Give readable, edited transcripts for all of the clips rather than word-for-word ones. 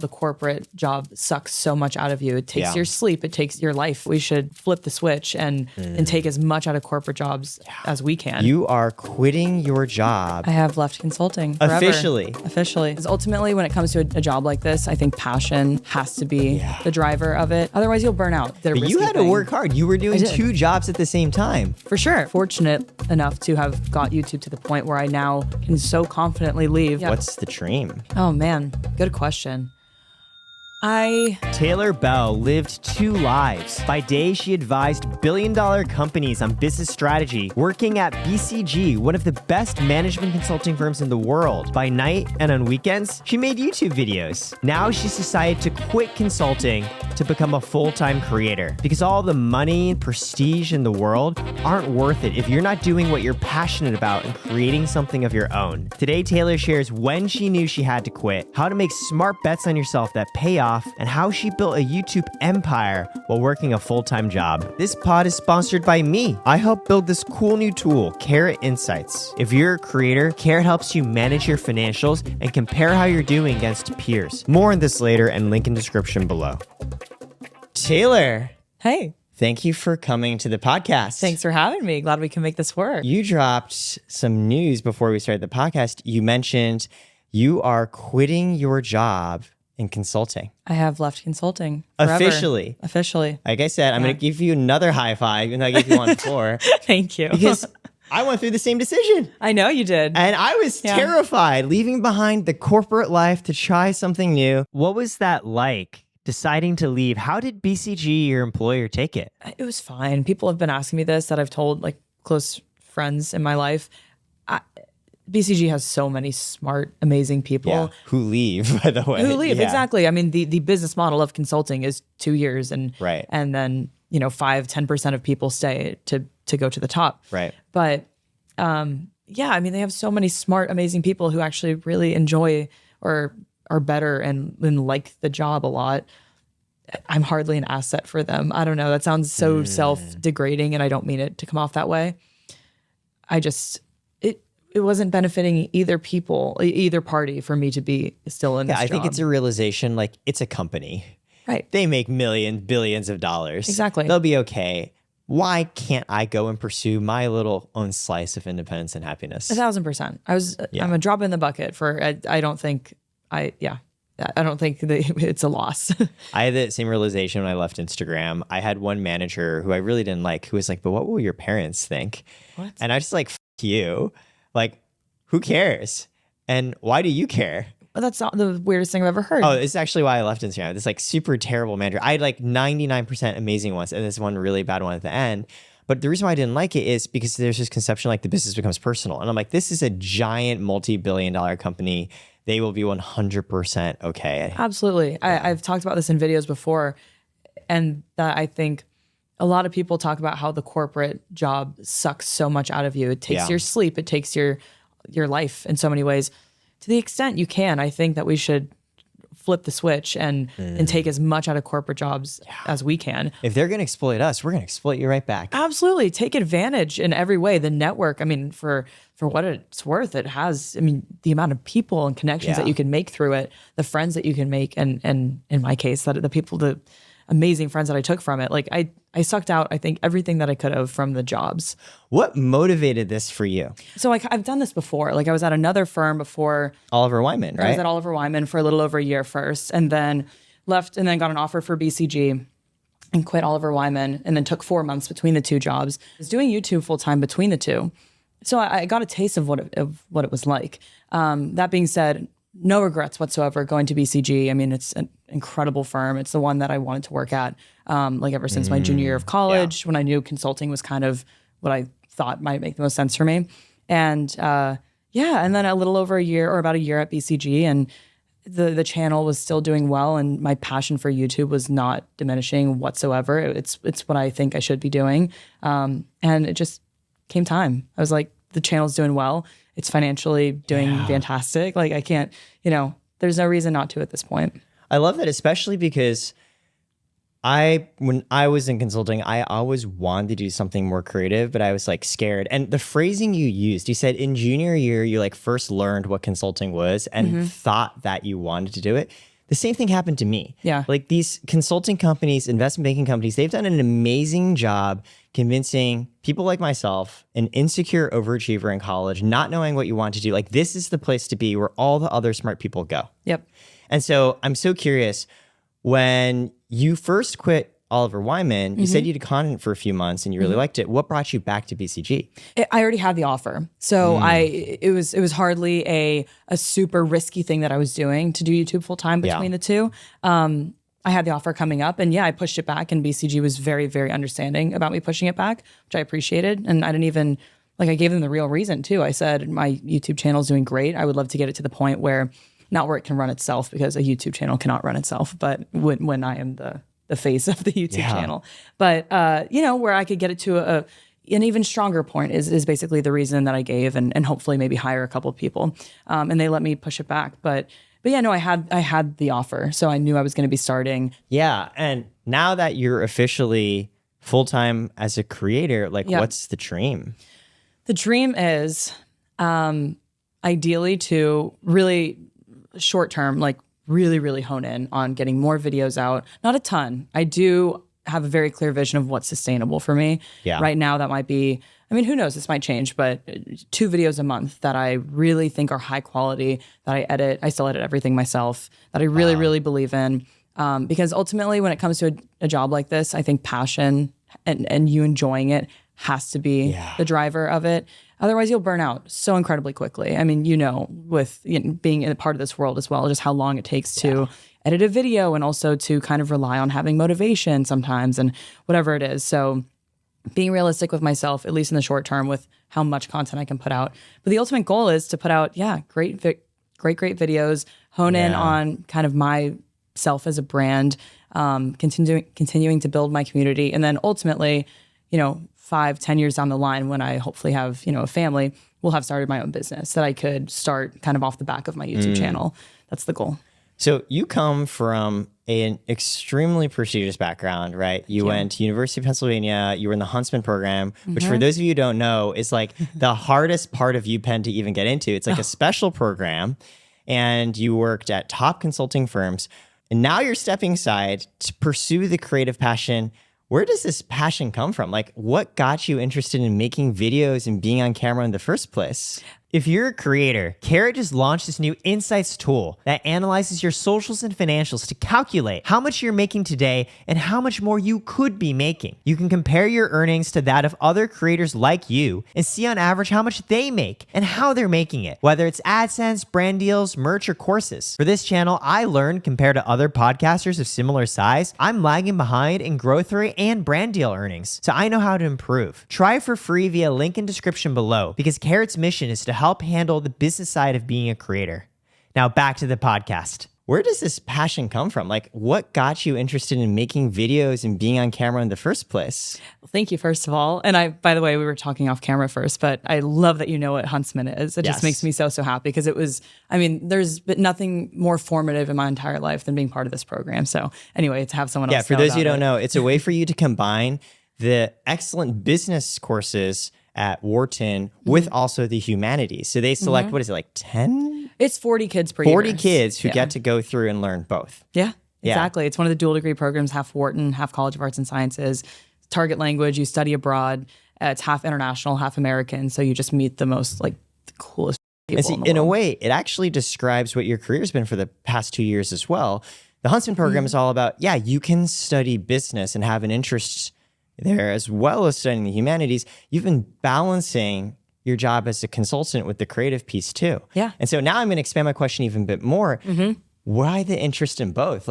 The corporate job sucks so much out of you. It takes your sleep. It takes your life. We should flip the switch and take as much out of corporate jobs as we can. You are quitting your job. I have left consulting forever. Officially. Because ultimately, when it comes to a job like this, I think passion has to be the driver of it. Otherwise, you'll burn out. But you had to work hard. You were doing 2 jobs at the same time. For sure. Fortunate enough to have got YouTube to the point where I now can so confidently leave. What's the dream? Oh man, good question. Taylor Bell lived 2 lives. By day, she advised billion-dollar companies on business strategy, working at BCG, one of the best management consulting firms in the world. By night and on weekends, she made YouTube videos. Now she's decided to quit consulting to become a full-time creator because all the money and prestige in the world aren't worth it if you're not doing what you're passionate about and creating something of your own. Today, Taylor shares when she knew she had to quit, how to make smart bets on yourself that pay off, and how she built a YouTube empire while working a full-time job. This pod is sponsored by me. I help build this cool new tool, Karat Insights. If you're a creator, Karat helps you manage your financials and compare how you're doing against peers. More on this later and link in description below. Taylor. Hey. Thank you for coming to the podcast. Thanks for having me. Glad we can make this work. You dropped some news before we started the podcast. You mentioned you are quitting your job in consulting. I have left consulting forever. Officially. Like I said, I'm going to give you another high five, even though I gave you one before. Thank you. Because I went through the same decision. I know you did. And I was terrified, leaving behind the corporate life to try something new. What was that like, deciding to leave? How did BCG, your employer, take it? It was fine. People have been asking me this that I've told like close friends in my life. BCG has so many smart, amazing people who leave, by the way. Exactly. I mean, the business model of consulting is 2 years and then, 5-10% of people stay to go to the top. Right. But I mean, they have so many smart, amazing people who actually really enjoy or are better and like the job a lot. I'm hardly an asset for them. I don't know. That sounds so self-degrading, and I don't mean it to come off that way. It wasn't benefiting either party for me to be still in this job. I think it's a realization, like, it's a company. Right. They make millions, billions of dollars. Exactly. They'll be okay. Why can't I go and pursue my little own slice of independence and happiness? 1,000%. I'm a drop in the bucket for, I don't think it's a loss. I had the same realization when I left Instagram. I had one manager who I really didn't like, who was like, but what will your parents think? What? And I just like, F you. Like, who cares? And why do you care? Well, that's not the weirdest thing I've ever heard. Oh, it's actually why I left Instagram. This like super terrible manager. I had like 99% amazing ones and this one really bad one at the end. But the reason why I didn't like it is because there's this conception like the business becomes personal. And I'm like, this is a giant multi-billion-dollar company. They will be 100% okay. Absolutely. I've talked about this in videos before, and that I think a lot of people talk about how the corporate job sucks so much out of you. It takes your sleep. It takes your life in so many ways. To the extent you can, I think that we should flip the switch and take as much out of corporate jobs as we can. If they're going to exploit us, we're going to exploit you right back. Absolutely. Take advantage in every way. The network, I mean, for what it's worth, it has, I mean, the amount of people and connections that you can make through it, the friends that you can make, and in my case, the amazing friends that I took from it. Like I sucked out, I think, everything that I could have from the jobs. What motivated this for you? So I've done this before. Like I was at another firm before. Oliver Wyman, right? I was at Oliver Wyman for a little over a year first, and then left and then got an offer for BCG and quit Oliver Wyman, and then took 4 months between the 2 jobs. I was doing YouTube full time between the 2. So I got a taste of what it was like. That being said, no regrets whatsoever going to BCG. I mean, it's an incredible firm. It's the one that I wanted to work at, like ever since my junior year of college, when I knew consulting was kind of what I thought might make the most sense for me. And and then a little over a year or about a year at BCG, and the channel was still doing well, and my passion for YouTube was not diminishing whatsoever. It's what I think I should be doing. And it just came time. I was like, the channel's doing well. It's financially doing fantastic. Like I can't, there's no reason not to at this point. I love that, especially because when I was in consulting, I always wanted to do something more creative, but I was like scared. And the phrasing you said in junior year, you like first learned what consulting was and thought that you wanted to do it. the same thing happened to me. Yeah. Like these consulting companies, investment banking companies, they've done an amazing job convincing people like myself, an insecure overachiever in college, not knowing what you want to do. Like this is the place to be where all the other smart people go. Yep. And so I'm so curious, when you first quit Oliver Wyman, you said you did content for a few months and you really liked it. What brought you back to BCG? I already had the offer. So it was hardly a super risky thing that I was doing to do YouTube full time between the two. I had the offer coming up and I pushed it back, and BCG was very, very understanding about me pushing it back, which I appreciated. And I didn't even, I gave them the real reason too. I said, my YouTube channel is doing great. I would love to get it to the point where, not where it can run itself, because a YouTube channel cannot run itself, but when I am the face of the YouTube channel. But, where I could get it to an even stronger point is basically the reason that I gave, and hopefully maybe hire a couple of people. And they let me push it back. But I had the offer. So I knew I was going to be starting. Yeah. And now that you're officially full-time as a creator, what's the dream? The dream is ideally to really short term, really, really hone in on getting more videos out. Not a ton. I do have a very clear vision of what's sustainable for me. Yeah. Right now, that might be, who knows, this might change, but 2 videos a month that I really think are high quality, that I edit. I still edit everything myself, that I really, really believe in. Because ultimately, when it comes to a job like this, I think passion and you enjoying it has to be the driver of it. Otherwise, you'll burn out so incredibly quickly. With being a part of this world as well, just how long it takes to edit a video, and also to kind of rely on having motivation sometimes, and whatever it is. So being realistic with myself, at least in the short term, with how much content I can put out. But the ultimate goal is to put out, great videos, hone in on kind of myself as a brand, continuing to build my community. And then ultimately, 5-10 years down the line, when I hopefully have, a family, will have started my own business that I could start kind of off the back of my YouTube channel. That's the goal. So you come from an extremely prestigious background, right? You went to University of Pennsylvania. You were in the Huntsman program, which for those of you who don't know, is the hardest part of UPenn to even get into. It's a special program, and you worked at top consulting firms. And now you're stepping aside to pursue the creative passion. Where does this passion come from? What got you interested in making videos and being on camera in the first place? If you're a creator, Karat just launched this new insights tool that analyzes your socials and financials to calculate how much you're making today and how much more you could be making. You can compare your earnings to that of other creators like you and see on average how much they make and how they're making it, whether it's AdSense, brand deals, merch, or courses. For this channel, I learned compared to other podcasters of similar size, I'm lagging behind in growth rate and brand deal earnings, so I know how to improve. Try it for free via link in description below, because Karat's mission is to help handle the business side of being a creator. Now back to the podcast. Where does this passion come from? What got you interested in making videos and being on camera in the first place? Well, thank you, first of all. And by the way, we were talking off camera first, but I love that you know what Huntsman is. It just makes me so happy, because it was, there's been nothing more formative in my entire life than being part of this program. So anyway, to have someone else. Yeah, for those who don't know, it's a way for you to combine the excellent business courses at Wharton with also the humanities. So they select, what is it, 10? It's 40 kids per year. 40 kids who get to go through and learn both. Yeah, exactly. It's one of the dual degree programs, half Wharton, half College of Arts and Sciences. Target language, you study abroad. It's half international, half American. So you just meet the most, the coolest people in a way, it actually describes what your career's been for the past 2 years as well. The Huntsman program is all about, you can study business and have an interest there as well as studying the humanities. You've been balancing your job as a consultant with the creative piece too. Yeah. And so now I'm going to expand my question even a bit more. Why the interest in both?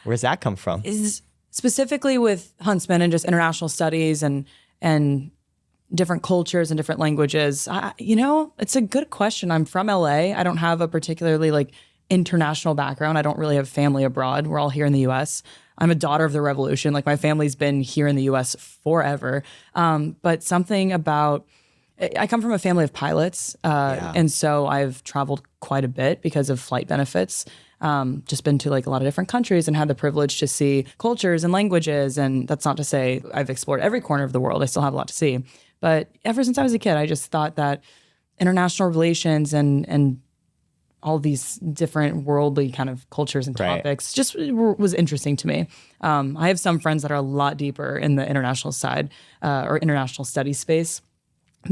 Where's that come from? Is specifically with Huntsman and just international studies and different cultures and different languages. It's a good question. I'm from LA. I don't have a particularly international background. I don't really have family abroad. We're all here in the US. I'm a daughter of the revolution. My family's been here in the US forever. But something about, I come from a family of pilots. And so I've traveled quite a bit because of flight benefits. Just been to a lot of different countries and had the privilege to see cultures and languages. And that's not to say I've explored every corner of the world. I still have a lot to see. But ever since I was a kid, I just thought that international relations and all these different worldly kind of cultures and Right. topics just was interesting to me. I have some friends that are a lot deeper in the international side or international studies space.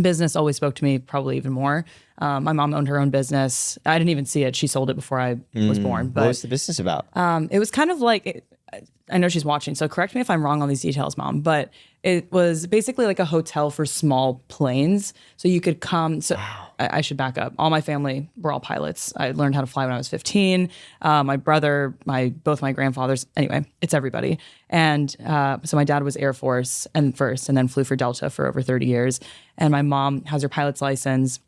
Business always spoke to me probably even more. My mom owned her own business. I didn't even see it. She sold it before I was born. What But was the business about? it was kind of like, I know she's watching, so correct me if I'm wrong on these details, Mom, but it was basically like a hotel for small planes. So you could come. So I should back up. All my family were all pilots. I learned how to fly when I was 15. My brother, both my grandfathers. Anyway, it's everybody. And so my dad was Air Force and then flew for Delta for over 30 years. And my mom has her pilot's license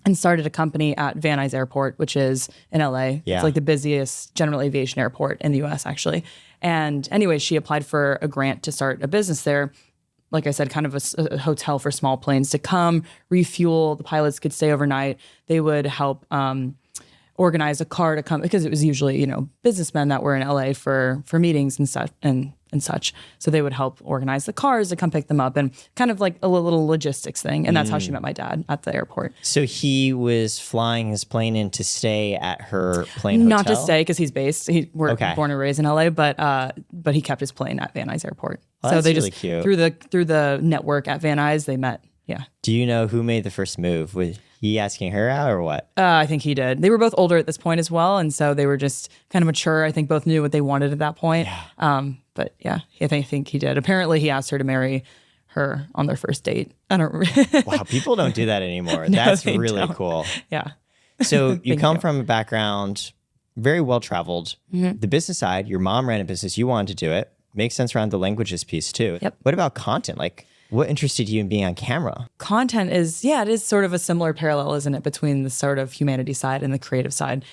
and started a company at Van Nuys Airport, which is in LA. Yeah. It's like the busiest general aviation airport in the US, actually. And anyway, she applied for a grant to start a business there. Like I said, kind of a hotel for small planes to come, refuel. The pilots could stay overnight. They would help organize a car to come, because it was usually, businessmen that were in LA for meetings and stuff and such. So they would help organize the cars to come pick them up, and kind of like a little logistics thing. And that's how she met my dad, at the airport. So he was flying his plane in to stay at her plane hotel? Not to stay, because he's based. We're born and raised in LA, but he kept his plane at Van Nuys Airport. Oh, so that's they really just cute. through the network at Van Nuys, they met. Yeah. Do you know who made the first move? Was he asking her out or what? I think he did. They were both older at this point as well, and so they were just kind of mature. I think both knew what they wanted at that point. Yeah. But yeah, I think he did. Apparently, he asked her to marry her on their first date. I don't. Wow, people don't do that anymore. No, That's they really don't. cool. Yeah. So you Thank come you. from a background, very well traveled. The business side, your mom ran a business, you wanted to do it. Makes sense around the languages piece too. Yep. What about content? Like, what interested you in being on camera? Content is, it is sort of a similar parallel, isn't it, between the sort of humanity side and the creative side.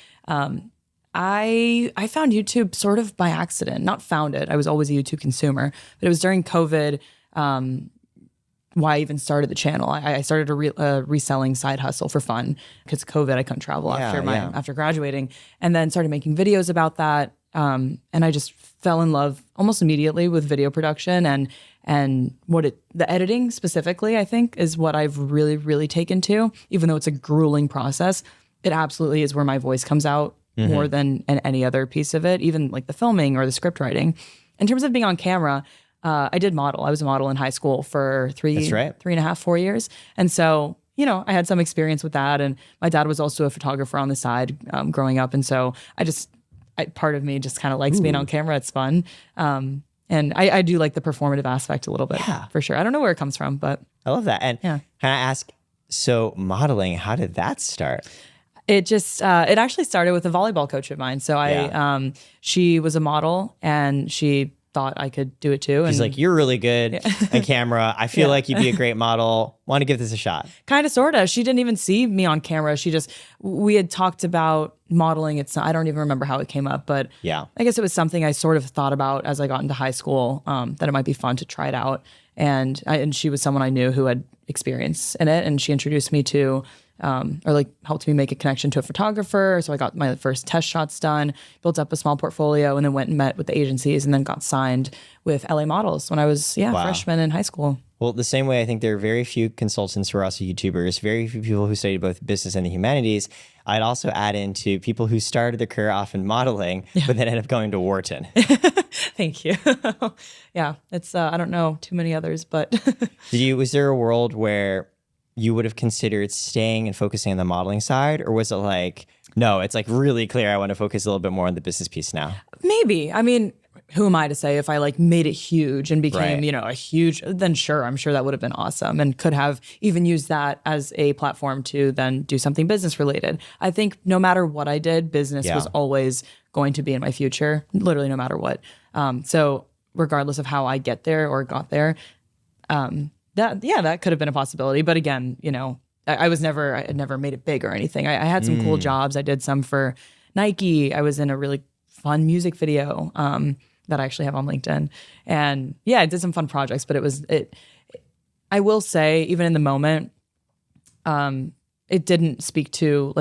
I found YouTube sort of by accident, not found it. I was always a YouTube consumer, but it was during COVID why I even started the channel. I started a reselling side hustle for fun, because COVID, I couldn't travel after graduating, and then started making videos about that. And I just fell in love almost immediately with video production and the editing specifically, I think, is what I've really, really taken to. Even though it's a grueling process, it absolutely is where my voice comes out more than in any other piece of it, even like the filming or the script writing. In terms of being on camera, I did model. I was a model in high school for 3.5, 4 years. And so, I had some experience with that. And my dad was also a photographer on the side growing up. And so part of me just kind of likes being on camera. It's fun. And I do like the performative aspect a little bit, for sure. I don't know where it comes from, but I love that. And can I ask, so modeling, how did that start? it just, it actually started with a volleyball coach of mine. So she was a model and she thought I could do it too. She's and like, you're really good on camera. I feel like you'd be a great model. Want to give this a shot? kind of, sort of. She didn't even see me on camera. We had talked about modeling. I don't even remember how it came up, but Yeah. I guess it was something I sort of thought about as I got into high school, that it might be fun to try it out. And she was someone I knew who had experience in it. And she introduced me to, helped me make a connection to a photographer. So I got my first test shots done, built up a small portfolio, and then went and met with the agencies and then got signed with LA Models when I was, freshman in high school. Well, the same way, I think there are very few consultants who are also YouTubers, very few people who study both business and the humanities. I'd also add into people who started their career off in modeling, but then ended up going to Wharton. Thank you. Yeah, it's, I don't know too many others, but. Was there a world where you would have considered staying and focusing on the modeling side? Or was it like, no, it's like really clear, I want to focus a little bit more on the business piece now? Maybe. I mean, who am I to say? If I made it huge and became, Right. a huge, then sure, I'm sure that would have been awesome and could have even used that as a platform to then do something business related. I think no matter what I did, business was always going to be in my future, literally no matter what. So regardless of how I get there or got there, that could have been a possibility. But again, I had never made it big or anything. I had some cool jobs. I did some for Nike. I was in a really fun music video that I actually have on LinkedIn. And I did some fun projects, but I will say, even in the moment, it didn't speak to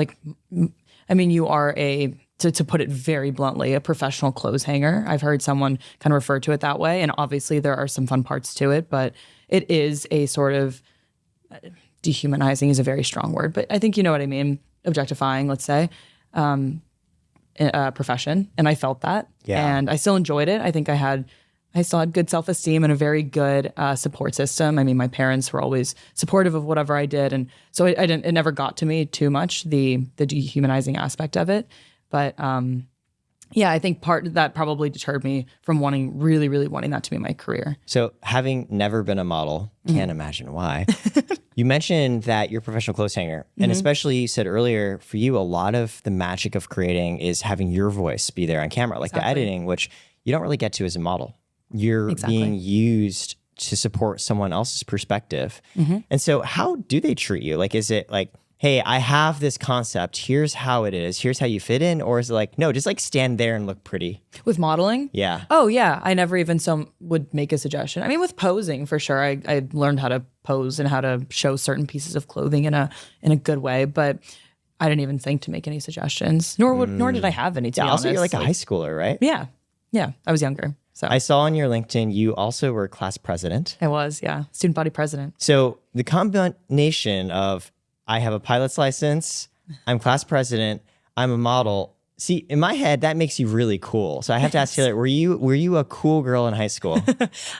you are to put it very bluntly, a professional clothes hanger. I've heard someone kind of refer to it that way. And obviously there are some fun parts to it, but it is a sort of dehumanizing is a very strong word, but I think you know what I mean. Objectifying, let's say. profession, and I felt that. Yeah. And I still enjoyed it. I think I still had good self-esteem and a very good support system. I mean, my parents were always supportive of whatever I did, and so it never got to me too much, the dehumanizing aspect of it. But yeah, I think part of that probably deterred me from really, really wanting that to be my career. So having never been a model, can't imagine why. You mentioned that you're a professional clothes hanger. And especially you said earlier, for you, a lot of the magic of creating is having your voice be there on camera, like the editing, which you don't really get to as a model. You're being used to support someone else's perspective. And so how do they treat you? Like, is it like, hey, I have this concept, here's how it is, here's how you fit in? Or is it like, no, just like stand there and look pretty? With modeling? Yeah. Oh, yeah. I never even would make a suggestion. I mean, with posing, for sure, I learned how to pose and how to show certain pieces of clothing in a good way, but I didn't even think to make any suggestions, nor did I have any, to be honest. Also, you're like a high schooler, right? Yeah. Yeah. I was younger. So I saw on your LinkedIn, you also were class president. I was, yeah. Student body president. So the combination of I have a pilot's license, I'm class president, I'm a model. See, in my head, that makes you really cool. So I have to ask Taylor, were you a cool girl in high school?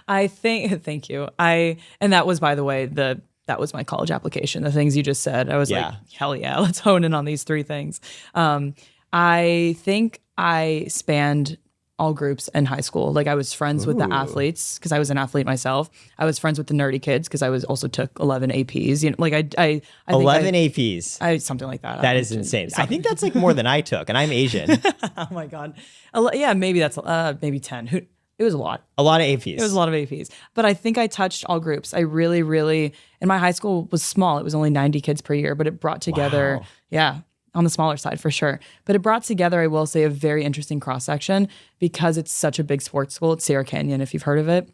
I think, thank you. And that was, by the way, that was my college application. The things you just said, I was like, hell yeah, let's hone in on these 3 things. I think I spanned all groups in high school. Like, I was friends with the athletes because I was an athlete myself. I was friends with the nerdy kids because I also took 11 APs. You know, like I 11 APs. Something like that. That is insane. I think that's like more than I took, and I'm Asian. Oh my God. Yeah, maybe that's maybe 10. It was a lot. A lot of APs. It was a lot of APs. But I think I touched all groups. I really, really, and my high school was small. It was only 90 kids per year, but it brought together, on the smaller side for sure. But it brought together, I will say, a very interesting cross-section because it's such a big sports school. It's Sierra Canyon, if you've heard of it.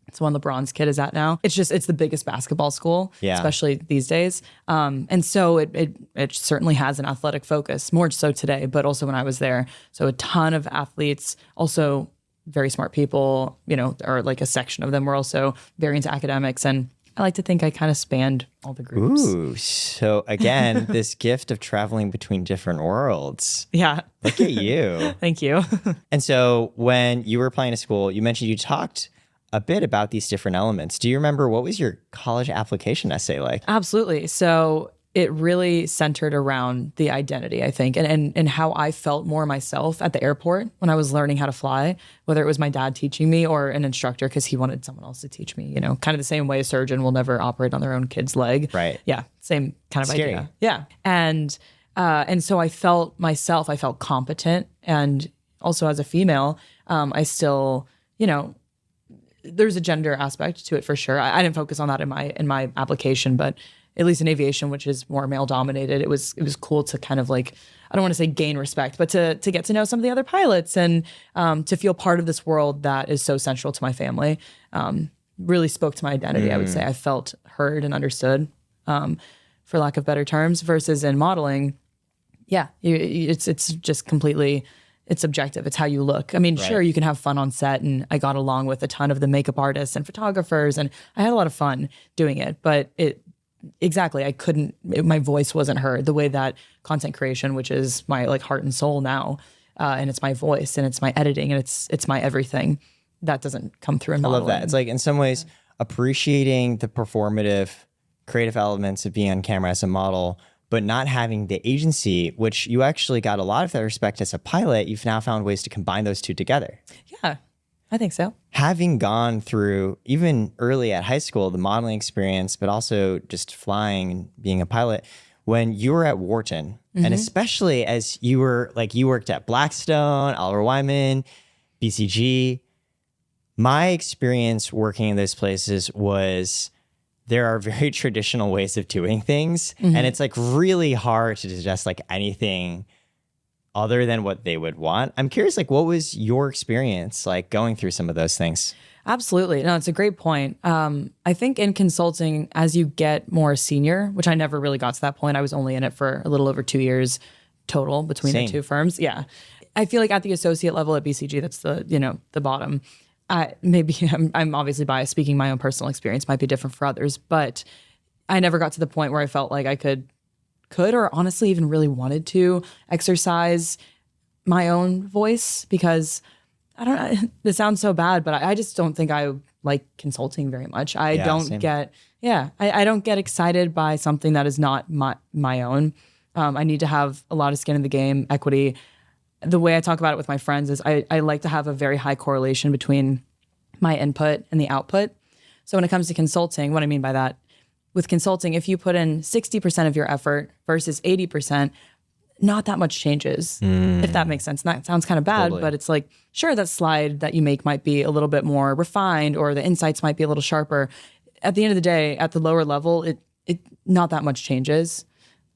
It's the one LeBron's kid is at now. It's the biggest basketball school, especially these days. And so it certainly has an athletic focus, more so today, but also when I was there. So a ton of athletes, also very smart people, or like a section of them were also very into academics. And I like to think I kind of spanned all the groups. Ooh, so again, this gift of traveling between different worlds. Yeah. Look at you. Thank you. And so when you were applying to school, you mentioned you talked a bit about these different elements. Do you remember what was your college application essay like? Absolutely. So it really centered around the identity, I think, and how I felt more myself at the airport when I was learning how to fly, whether it was my dad teaching me or an instructor because he wanted someone else to teach me, kind of the same way a surgeon will never operate on their own kid's leg. Right. Yeah. Same kind of Scary. idea. Yeah. And so I felt myself, I felt competent. And also as a female, I still, there's a gender aspect to it for sure. I didn't focus on that in my application, but at least in aviation, which is more male dominated, it was cool to kind of like, I don't want to say gain respect, but to get to know some of the other pilots and to feel part of this world that is so central to my family. Really spoke to my identity, I would say. I felt heard and understood, for lack of better terms, versus in modeling. Yeah, it's just completely, it's subjective. It's how you look. I mean, sure, you can have fun on set, and I got along with a ton of the makeup artists and photographers, and I had a lot of fun doing it, but my voice wasn't heard the way that content creation, which is my like heart and soul now, and it's my voice and it's my editing and it's my everything, that doesn't come through in modeling. I love that. It's like in some ways appreciating the performative creative elements of being on camera as a model, but not having the agency, which you actually got a lot of that respect as a pilot. You've now found ways to combine those two together. Yeah, I think so. Having gone through, even early at high school, the modeling experience, but also just flying and being a pilot, when you were at Wharton, and especially as you worked at Blackstone, Oliver Wyman, BCG, my experience working in those places was there are very traditional ways of doing things. And it's like really hard to suggest like anything other than what they would want. I'm curious, like, what was your experience like going through some of those things? Absolutely. No, it's a great point. I think in consulting, as you get more senior, which I never really got to that point, I was only in it for a little over 2 years total between the two firms. Yeah. I feel like at the associate level at BCG, that's the bottom. Maybe I'm obviously biased, speaking my own personal experience might be different for others, but I never got to the point where I felt like I could could or honestly even really wanted to exercise my own voice, because I don't know, this sounds so bad, but I just don't think I like consulting very much. I don't same. get, I don't get excited by something that is not my own. I need to have a lot of skin in the game, equity. The way I talk about it with my friends is I like to have a very high correlation between my input and the output. So when it comes to consulting, what I mean by that, with consulting, if you put in 60% of your effort versus 80%, not that much changes, if that makes sense. And that sounds kind of bad, Totally. but it's like, sure, that slide that you make might be a little bit more refined or the insights might be a little sharper. At the end of the day, at the lower level, it not that much changes,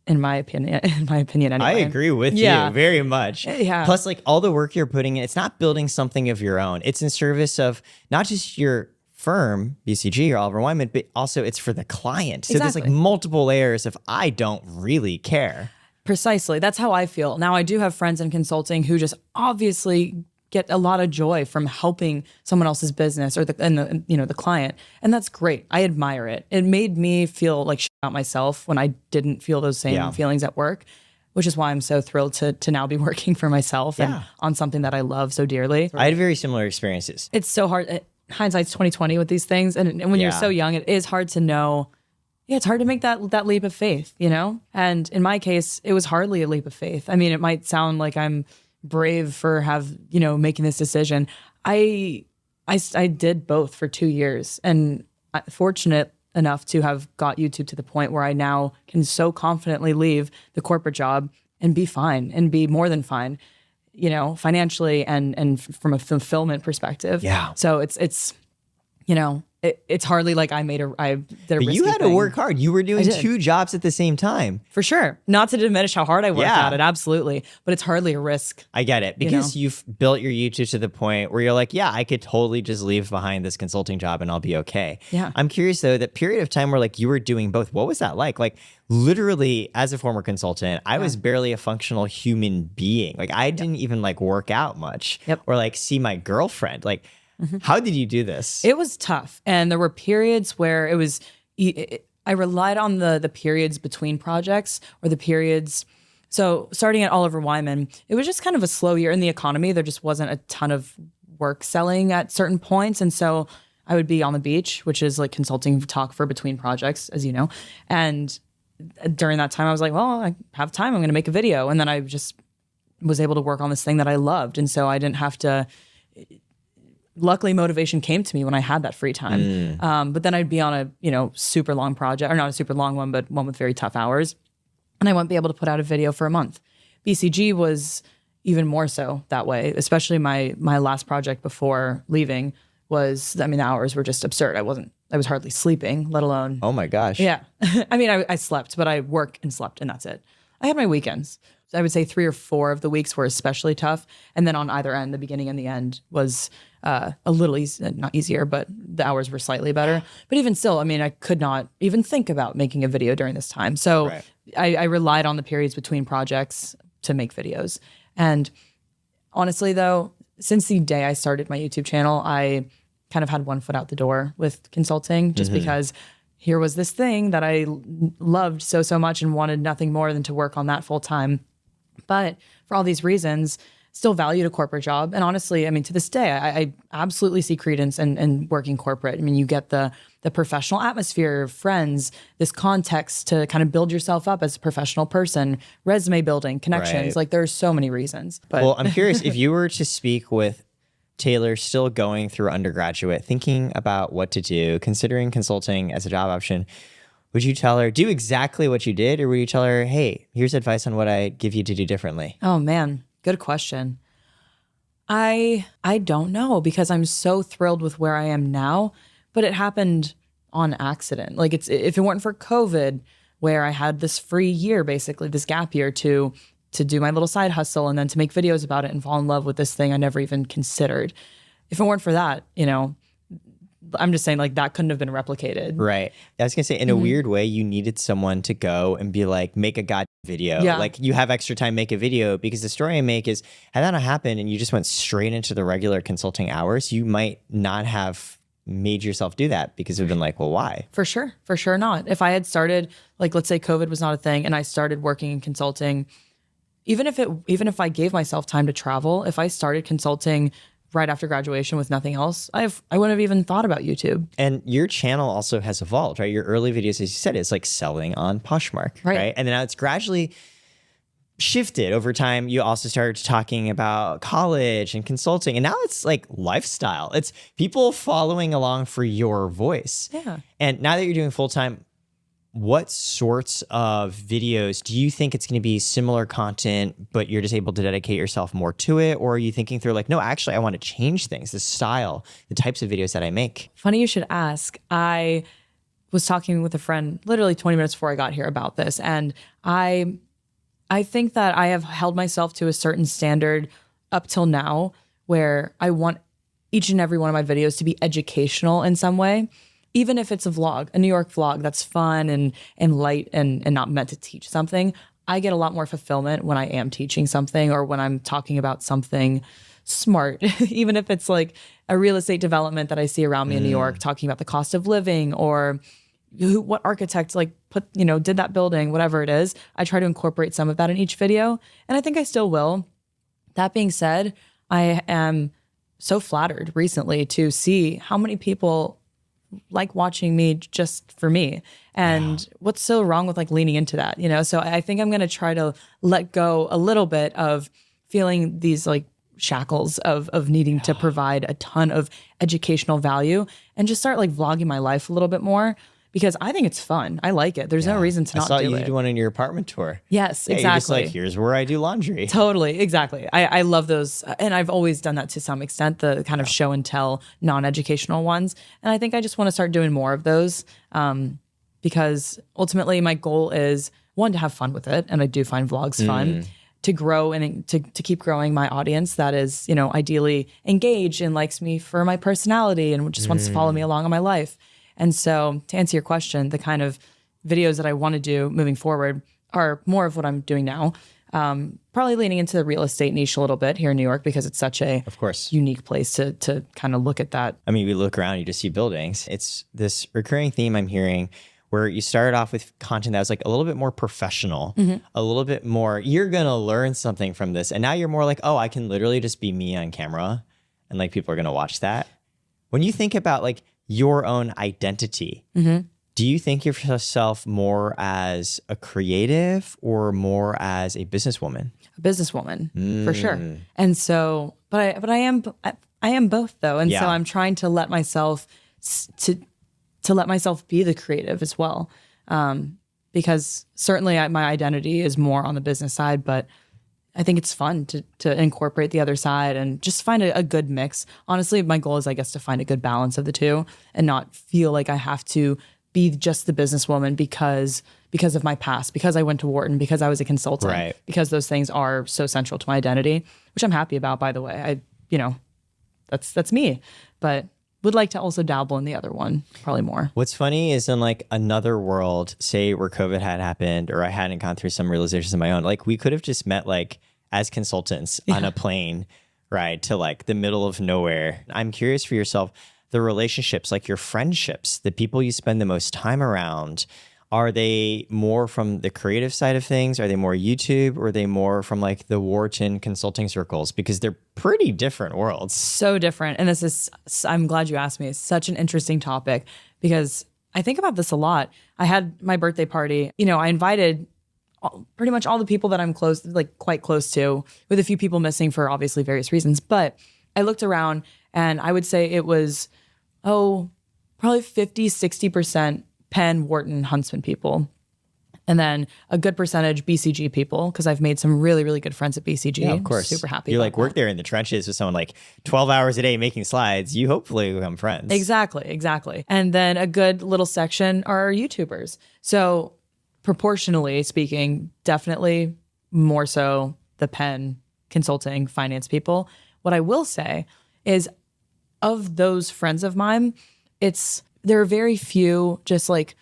in my opinion. Anyway. I agree with you very much. Yeah. Plus, like all the work you're putting in, it's not building something of your own. It's in service of not just your firm, BCG or Oliver Wyman, but also it's for the client. So there's like Exactly. multiple layers of I don't really care. Precisely. That's how I feel. Now, I do have friends in consulting who just obviously get a lot of joy from helping someone else's business or the client. And that's great. I admire it. It made me feel like shit about myself when I didn't feel those same feelings at work, which is why I'm so thrilled to now be working for myself and on something that I love so dearly. I had very similar experiences. It's so hard. Hindsight's 2020 with these things. And when you're so young, it is hard to know. Yeah, it's hard to make that leap of faith, you know? And in my case, it was hardly a leap of faith. I mean, it might sound like I'm brave for making this decision. I did both for 2 years, and I'm fortunate enough to have got YouTube to the point where I now can so confidently leave the corporate job and be fine and be more than fine, financially and from a fulfillment perspective. Yeah. So it's it's hardly like I did a But risky you had to thing. work hard. You were doing did. 2 jobs at the same time. For sure. Not to diminish how hard I worked Yeah. at it, absolutely. But it's hardly a risk. I get it because you've built your YouTube to the point where you're like, yeah, I could totally just leave behind this consulting job and I'll be okay. Yeah. I'm curious though, that period of time where like you were doing both, what was that like? Like literally as a former consultant, I was barely a functional human being. Like I didn't even like work out much or like see my girlfriend. Like how did you do this? It was tough. And there were periods where it was, I relied on the periods between projects or the periods. So starting at Oliver Wyman, it was just kind of a slow year in the economy. There just wasn't a ton of work selling at certain points. And so I would be on the beach, which is like consulting talk for between projects, as you know. And during that time, I was like, well, I have time. I'm going to make a video. And then I just was able to work on this thing that I loved. And so I didn't have to. Luckily, motivation came to me when I had that free time. But then I'd be on a super long project, or not a super long one, but one with very tough hours, and I wouldn't be able to put out a video for a month. BCG was even more so that way, especially my last project before leaving was. The hours were just absurd. I was hardly sleeping, let alone. Oh my gosh. Yeah, I slept, but I work and slept, and that's it. I had my weekends. I would say 3 or 4 of the weeks were especially tough. And then on either end, the beginning and the end was a little not easier, but the hours were slightly better. But even still, I could not even think about making a video during this time. So I relied on the periods between projects to make videos. And honestly, though, since the day I started my YouTube channel, I kind of had one foot out the door with consulting just because here was this thing that I loved so much and wanted nothing more than to work on that full time. But for all these reasons, still valued a corporate job. And honestly, to this day, I absolutely see credence in working corporate. You get the professional atmosphere, friends, this context to kind of build yourself up as a professional person, resume building, connections. Right. Like there's so many reasons. But Well, I'm curious if you were to speak with Taylor still going through undergraduate, thinking about what to do, considering consulting as a job option, would you tell her, do exactly what you did? Or would you tell her, hey, here's advice on what I give you to do differently? Oh man, good question. I don't know because I'm so thrilled with where I am now, but it happened on accident. Like if it weren't for COVID, where I had this free year, basically this gap year to do my little side hustle and then to make videos about it and fall in love with this thing I never even considered. If it weren't for that, I'm just saying like that couldn't have been replicated. Right. I was going to say, in a weird way, you needed someone to go and be like, make a god video. Yeah. Like you have extra time, make a video. Because the story I make is, had that not happened and you just went straight into the regular consulting hours, you might not have made yourself do that? Because you've been like, well, why? For sure not. If I had started, like, let's say COVID was not a thing and I started working in consulting, even if I gave myself time to travel, if I started consulting right after graduation with nothing else, I wouldn't have even thought about YouTube. And your channel also has evolved, right? Your early videos, as you said, it's like selling on Poshmark, right? And then now it's gradually shifted over time. You also started talking about college and consulting, and now it's like lifestyle. It's people following along for your voice. Yeah. And now that you're doing full-time, what sorts of videos do you think it's going to be similar content, but you're just able to dedicate yourself more to it? Or are you thinking through like, no, actually, I want to change things, the style, the types of videos that I make? Funny you should ask. I was talking with a friend literally 20 minutes before I got here about this. And I think that I have held myself to a certain standard up till now where I want each and every one of my videos to be educational in some way. Even if it's a vlog, a New York vlog that's fun and light and not meant to teach something, I get a lot more fulfillment when I am teaching something or when I'm talking about something smart. Even if it's like a real estate development that I see around me in New York, talking about the cost of living or what architect like did that building, whatever it is. I try to incorporate some of that in each video, and I think I still will. That being said, I am so flattered recently to see how many people like watching me just for me. And what's so wrong with like leaning into that, So I think I'm going to try to let go a little bit of feeling these like shackles of needing to provide a ton of educational value and just start like vlogging my life a little bit more because I think it's fun. I like it. There's no reason to not do it. I saw you do one in your apartment tour. Yes, yeah, exactly. You're just like, here's where I do laundry. Totally, exactly. I love those. And I've always done that to some extent, the kind of show and tell, non-educational ones. And I think I just want to start doing more of those because ultimately my goal is, one, to have fun with it. And I do find vlogs fun. To grow and to keep growing my audience that is, ideally engaged and likes me for my personality and just wants to follow me along in my life. And so to answer your question, the kind of videos that I want to do moving forward are more of what I'm doing now. Probably leaning into the real estate niche a little bit here in New York because it's such a unique place to kind of look at that. I mean, we look around, you just see buildings. It's this recurring theme I'm hearing where you started off with content that was like a little bit more professional, a little bit more, you're going to learn something from this. And now you're more like, oh, I can literally just be me on camera and like people are going to watch that. When you think about like your own identity, do you think of yourself more as a creative or more as a businesswoman? A businesswoman, for sure. And so, but I am both though. And so I'm trying to let myself to let myself be the creative as well. Because certainly my identity is more on the business side, but I think it's fun to incorporate the other side and just find a good mix. Honestly, my goal is, I guess, to find a good balance of the two and not feel like I have to be just the businesswoman because of my past, because I went to Wharton, because I was a consultant, because those things are so central to my identity, which I'm happy about, by the way. That's me, but would like to also dabble in the other one, probably more. What's funny is in like another world, say where COVID had happened or I hadn't gone through some realizations of my own, like we could have just met like as consultants on a plane ride to like the middle of nowhere. I'm curious for yourself, the relationships, like your friendships, the people you spend the most time around, are they more from the creative side of things? Are they more YouTube or are they more from like the Wharton consulting circles? Because they're pretty different worlds. So different. And I'm glad you asked me. It's such an interesting topic because I think about this a lot. I had my birthday party. I invited pretty much all the people that I'm quite close to, with a few people missing for obviously various reasons. But I looked around and I would say it was, probably 50, 60% Penn, Wharton, Huntsman people. And then a good percentage BCG people, because I've made some really, really good friends at BCG. Yeah, of course. Super happy. You like work there in the trenches with someone like 12 hours a day making slides. You hopefully become friends. Exactly. And then a good little section are YouTubers. So proportionally speaking, definitely more so the Penn consulting finance people. What I will say is of those friends of mine, there are very few just like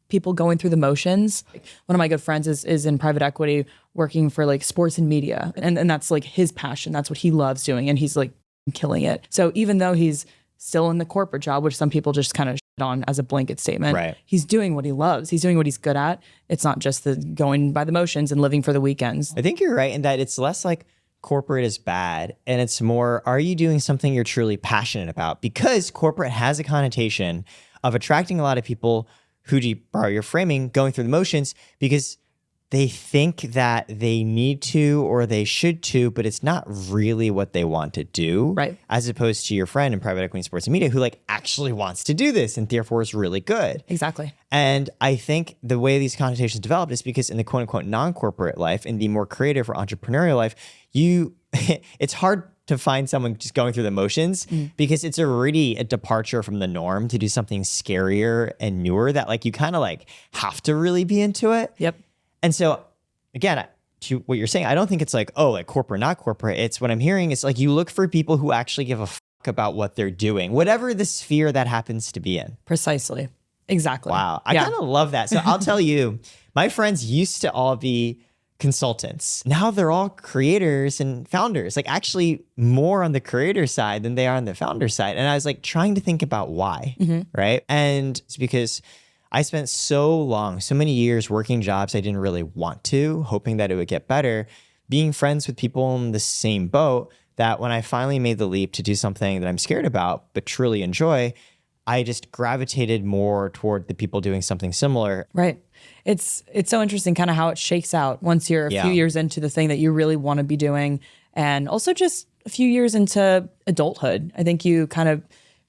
people going through the motions. One of my good friends is in private equity working for like sports and media. And that's like his passion. That's what he loves doing. And he's like killing it. So even though he's still in the corporate job, which some people just kind of shit on as a blanket statement. Right. He's doing what he loves. He's doing what he's good at. It's not just the going by the motions and living for the weekends. I think you're right in that it's less like corporate is bad and it's more, are you doing something you're truly passionate about? Because corporate has a connotation of attracting a lot of people who, to borrow your framing, going through the motions because they think that they need to or they should to, but it's not really what they want to do. Right. As opposed to your friend in private equity, sports and media who like actually wants to do this and therefore is really good. Exactly. And I think the way these connotations developed is because in the quote unquote non-corporate life, in the more creative or entrepreneurial life, it's hard to find someone just going through the motions because it's already a departure from the norm to do something scarier and newer that like you kind of like have to really be into it. Yep. And so again, to what you're saying, I don't think it's like, oh, like corporate, not corporate. It's what I'm hearing is like you look for people who actually give a fuck about what they're doing, whatever the sphere that happens to be in. Precisely. Exactly. Wow. I kind of love that. So I'll tell you, my friends used to all be consultants. Now they're all creators and founders, like actually more on the creator side than they are on the founder side. And I was like trying to think about why, right? And it's because I spent so many years working jobs I didn't really want to, hoping that it would get better, being friends with people in the same boat, that when I finally made the leap to do something that I'm scared about, but truly enjoy, I just gravitated more toward the people doing something similar. Right. It's so interesting kind of how it shakes out once you're a few years into the thing that you really want to be doing. And also just a few years into adulthood. I think you kind of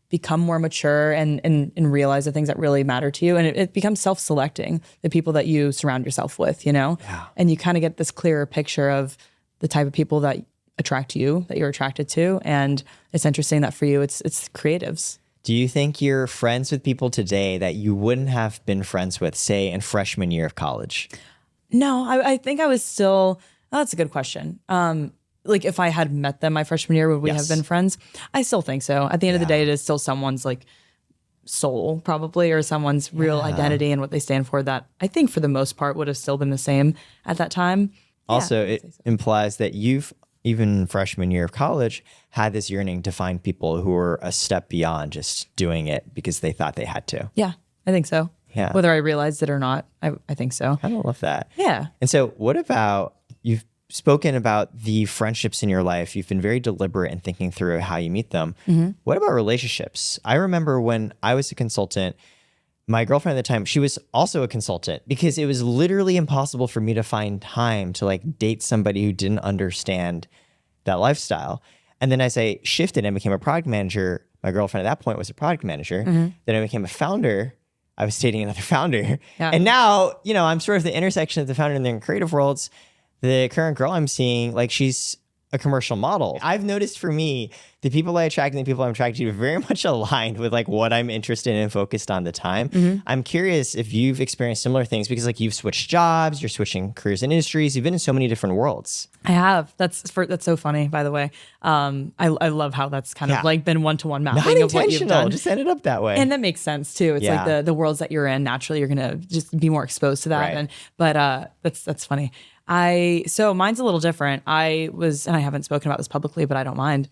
become more mature and realize the things that really matter to you. And it becomes self-selecting, the people that you surround yourself with, you know? Yeah. And you kind of get this clearer picture of the type of people that attract you, that you're attracted to. And it's interesting that for you, it's creatives. Do you think you're friends with people today that you wouldn't have been friends with, say, in freshman year of college? No, I think I was still, that's a good question. Like if I had met them my freshman year, would we have been friends? I still think so. At the end of the day, it is still someone's like soul probably, or someone's real identity and what they stand for that I think for the most part would have still been the same at that time. Also, it implies that you've, even freshman year of college, had this yearning to find people who were a step beyond just doing it because they thought they had to. Yeah, I think so. Yeah. Whether I realized it or not, I think so. I don't love that. Yeah. And so what about, you've spoken about the friendships in your life. You've been very deliberate in thinking through how you meet them. What about relationships? I remember when I was a consultant, my girlfriend at the time, she was also a consultant because it was literally impossible for me to find time to like date somebody who didn't understand that lifestyle. And then as I shifted and became a product manager, my girlfriend at that point was a product manager. Then I became a founder. I was dating another founder. Yeah. And now, you know, I'm sort of the intersection of the founder and the creative worlds. The current girl I'm seeing, like she's a commercial model. I've noticed for me, the people I attract and the people I'm attracted to are very much aligned with like what I'm interested in and focused on the time. I'm curious if you've experienced similar things because like you've switched jobs, you're switching careers and industries, you've been in so many different worlds. I have. That's so funny, by the way. I love how that's kind of like been one-to-one mapping of what you've done. Just ended up that way. And that makes sense too. It's like the worlds that you're in, naturally you're gonna just be more exposed to that. Right. But that's funny. So mine's a little different. I haven't spoken about this publicly, but I don't mind.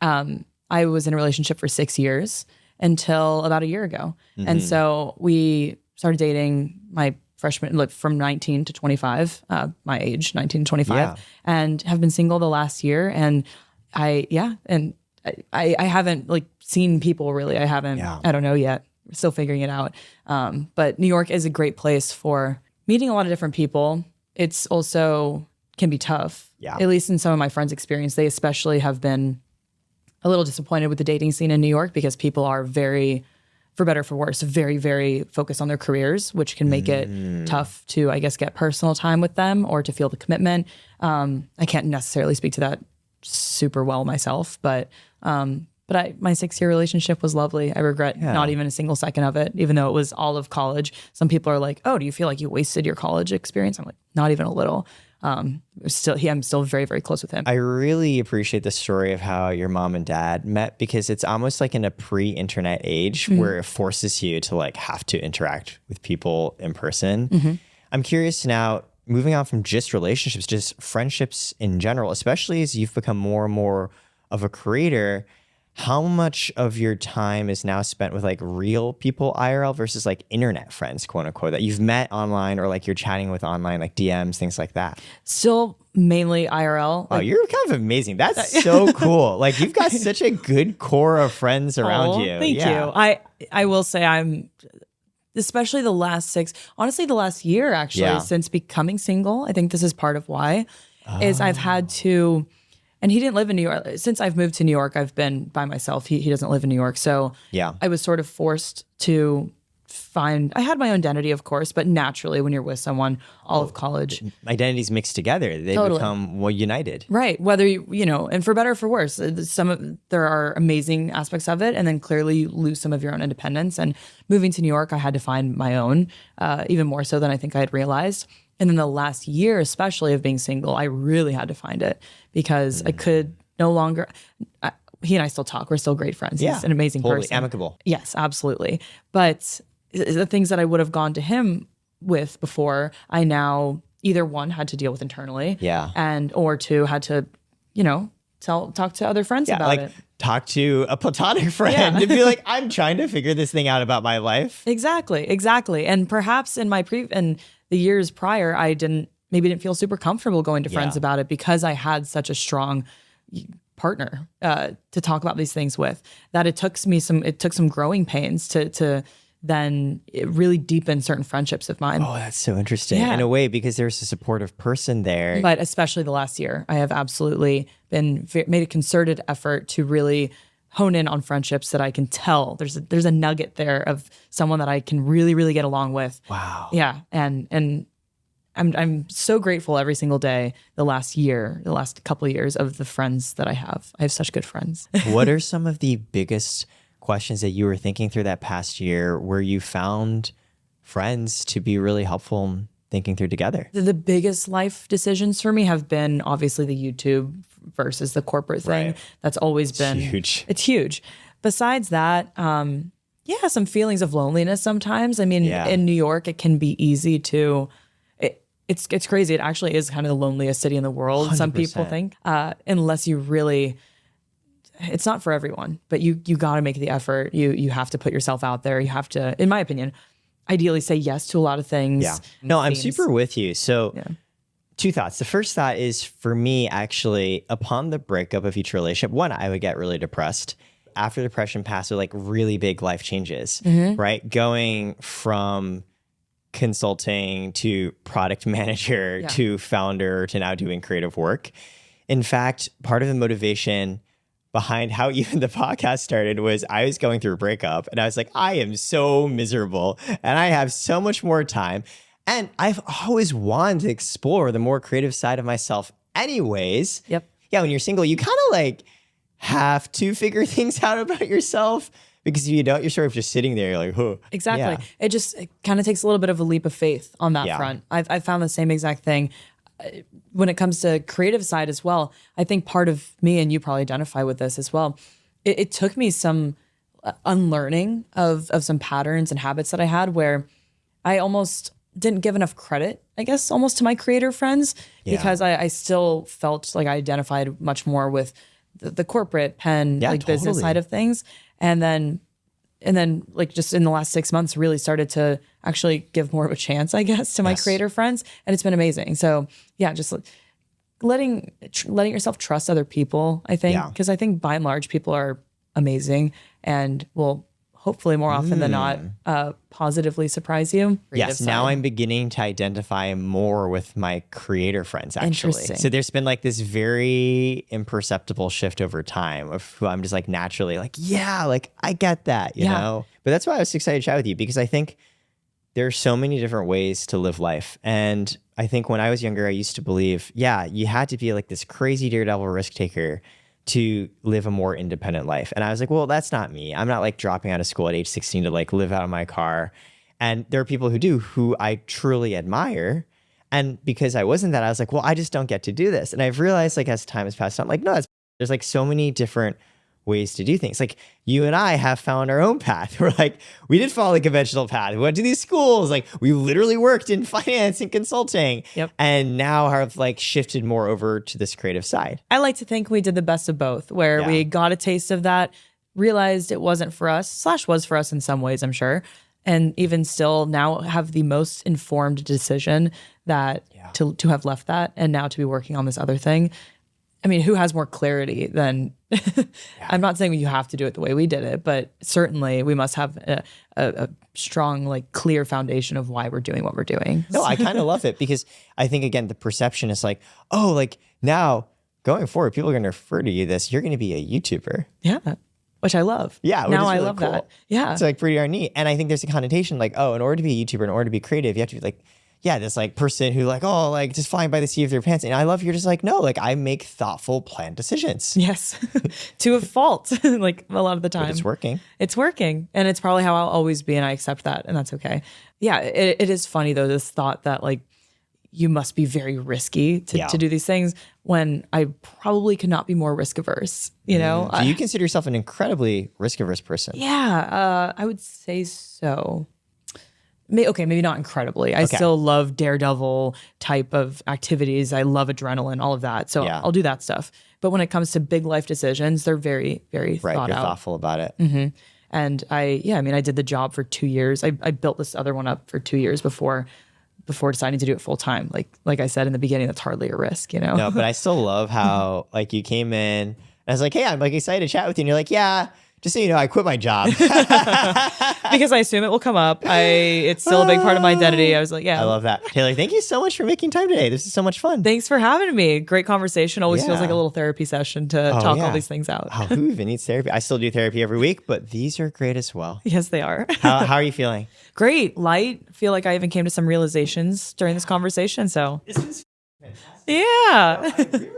I was in a relationship for 6 years until about a year ago. And so we started dating my freshman, like from 19 to 25, my age, 19 to 25, and have been single the last year. And I haven't like seen people really. I haven't, I don't know yet. We're still figuring it out. But New York is a great place for meeting a lot of different people. It's also can be tough, at least in some of my friends' experience. They especially have been a little disappointed with the dating scene in New York because people are very, for better or for worse, very, very focused on their careers, which can make it tough to, I guess, get personal time with them or to feel the commitment. I can't necessarily speak to that super well myself, but my 6-year relationship was lovely. I regret not even a single second of it, even though it was all of college. Some people are like, oh, do you feel like you wasted your college experience? I'm like, not even a little. I'm still very, very close with him. I really appreciate the story of how your mom and dad met because it's almost like in a pre-internet age where it forces you to like have to interact with people in person. I'm curious now, moving on from just relationships, just friendships in general, especially as you've become more and more of a creator. how much of your time is now spent with like real people IRL versus like internet friends, quote unquote, that you've met online or like you're chatting with online, like DMs, things like that? Still mainly IRL. Oh, you're kind of amazing. That's so cool. Like you've got such a good core of friends around you. Thank you. I will say I'm, especially the last year actually, since becoming single. I think this is part of why, is I've had to, and he didn't live in New York. Since I've moved to New York, I've been by myself. He doesn't live in New York. So I was sort of forced to I had my own identity, of course, but naturally when you're with someone all of college. Identities mixed together. They become united. Right. Whether and for better or for worse, there are amazing aspects of it. And then clearly you lose some of your own independence. And moving to New York, I had to find my own, even more so than I think I had realized. And then the last year, especially of being single, I really had to find it because I could no longer, he and I still talk. We're still great friends. He's an amazing person. Amicable. Yes, absolutely. But the things that I would have gone to him with before, I now either one had to deal with internally, or two had to, talk to other friends about it. Talk to a platonic friend and be like, I'm trying to figure this thing out about my life. Exactly. And perhaps in my the years prior, I didn't feel super comfortable going to friends about it because I had such a strong partner to talk about these things with, that it took some growing pains to then it really deepened certain friendships of mine. Oh, that's so interesting. In a way, because there's a supportive person there. But especially the last year, I have absolutely made a concerted effort to really hone in on friendships that I can tell there's a nugget there of someone that I can really, really get along with. Wow. Yeah. And I'm so grateful every single day, the last couple of years, of the friends that I have. I have such good friends. What are some of the biggest questions that you were thinking through that past year where you found friends to be really helpful in thinking through together? The biggest life decisions for me have been obviously the YouTube versus the corporate thing. Right. That's always been huge. It's huge. Besides that, some feelings of loneliness sometimes. I mean, in New York, it can be easy to, it's crazy. It actually is kind of the loneliest city in the world. 100%. Some people think, unless you really, it's not for everyone, but you got to make the effort. You have to put yourself out there. You have to, in my opinion, ideally say yes to a lot of things. Yeah. No, I'm super with you. So two thoughts. The first thought is, for me, actually, upon the breakup of each relationship, one, I would get really depressed. After depression passed, like really big life changes, right? Going from consulting to product manager to founder to now doing creative work. In fact, part of the motivation behind how even the podcast started was I was going through a breakup and I was like, I am so miserable and I have so much more time. And I've always wanted to explore the more creative side of myself anyways. Yep. Yeah, when you're single, you kind of like have to figure things out about yourself, because if you don't, you're sort of just sitting there, you're like, oh. Exactly. Yeah. It kind of takes a little bit of a leap of faith on that front. I've found the same exact thing. When it comes to creative side as well, I think part of me, and you probably identify with this as well, it took me some unlearning of some patterns and habits that I had, where I almost didn't give enough credit, I guess, almost to my creator friends, because I still felt like I identified much more with the corporate business side of things. And then like just in the last 6 months, really started to actually give more of a chance, I guess, to my creator friends. And it's been amazing. So just letting yourself trust other people, I think, because I think by and large, people are amazing and will hopefully more often than not positively surprise you. Yes, now I'm beginning to identify more with my creator friends, actually. Interesting. So there's been like this very imperceptible shift over time of who I'm just like naturally like, I get that, you know? But that's why I was excited to chat with you, because I think there are so many different ways to live life. And I think when I was younger, I used to believe, you had to be like this crazy daredevil risk taker to live a more independent life. And I was like, well, that's not me. I'm not like dropping out of school at age 16 to like live out of my car. And there are people who do, who I truly admire. And because I wasn't that, I was like, well, I just don't get to do this. And I've realized, like, as time has passed on, like, no, there's like so many different ways to do things. Like you and I have found our own path. We're like, we did follow the conventional path. We went to these schools. Like we literally worked in finance and consulting. Yep. And now have like shifted more over to this creative side. I like to think we did the best of both, where we got a taste of that, realized it wasn't for us, / was for us in some ways, I'm sure. And even still now have the most informed decision that to have left that and now to be working on this other thing. I mean, who has more clarity than I'm not saying you have to do it the way we did it, but certainly we must have a strong, like clear foundation of why we're doing what we're doing. No, I kind of love it because I think, again, the perception is like, oh, like now going forward, people are going to refer to you this. You're going to be a YouTuber. Yeah. Which I love. Yeah. Now really I love cool. that. Yeah. It's like pretty darn neat. And I think there's a connotation like, oh, in order to be a YouTuber, in order to be creative, you have to be like, yeah, this like person who like, oh, like just flying by the seat of their pants. And I love you're just like, no, like I make thoughtful, planned decisions. Yes. To a fault, like a lot of the time. But it's working. It's working. And it's probably how I'll always be. And I accept that. And that's okay. Yeah. It is funny though, this thought that like you must be very risky to do these things when I probably could not be more risk averse, you know? Do you consider yourself an incredibly risk averse person? Yeah. I would say so. Okay, maybe not incredibly. I still love daredevil type of activities. I love adrenaline, all of that. So I'll do that stuff. But when it comes to big life decisions, they're very, very thought You're out. thoughtful about it. Mm-hmm. And I did the job for 2 years. I built this other one up for 2 years before deciding to do it full time. Like I said in the beginning, that's hardly a risk, you know? No, but I still love how like you came in and I was like, hey, I'm like excited to chat with you. And you're like, yeah, just so you know, I quit my job. Because I assume it will come up. It's still a big part of my identity. I was like, yeah. I love that. Taylor, thank you so much for making time today. This is so much fun. Thanks for having me. Great conversation. Always feels like a little therapy session to talk all these things out. Oh, who even needs therapy? I still do therapy every week, but these are great as well. Yes, they are. How are you feeling? Great. Light. Feel like I even came to some realizations during this conversation. So This is fantastic. yeah.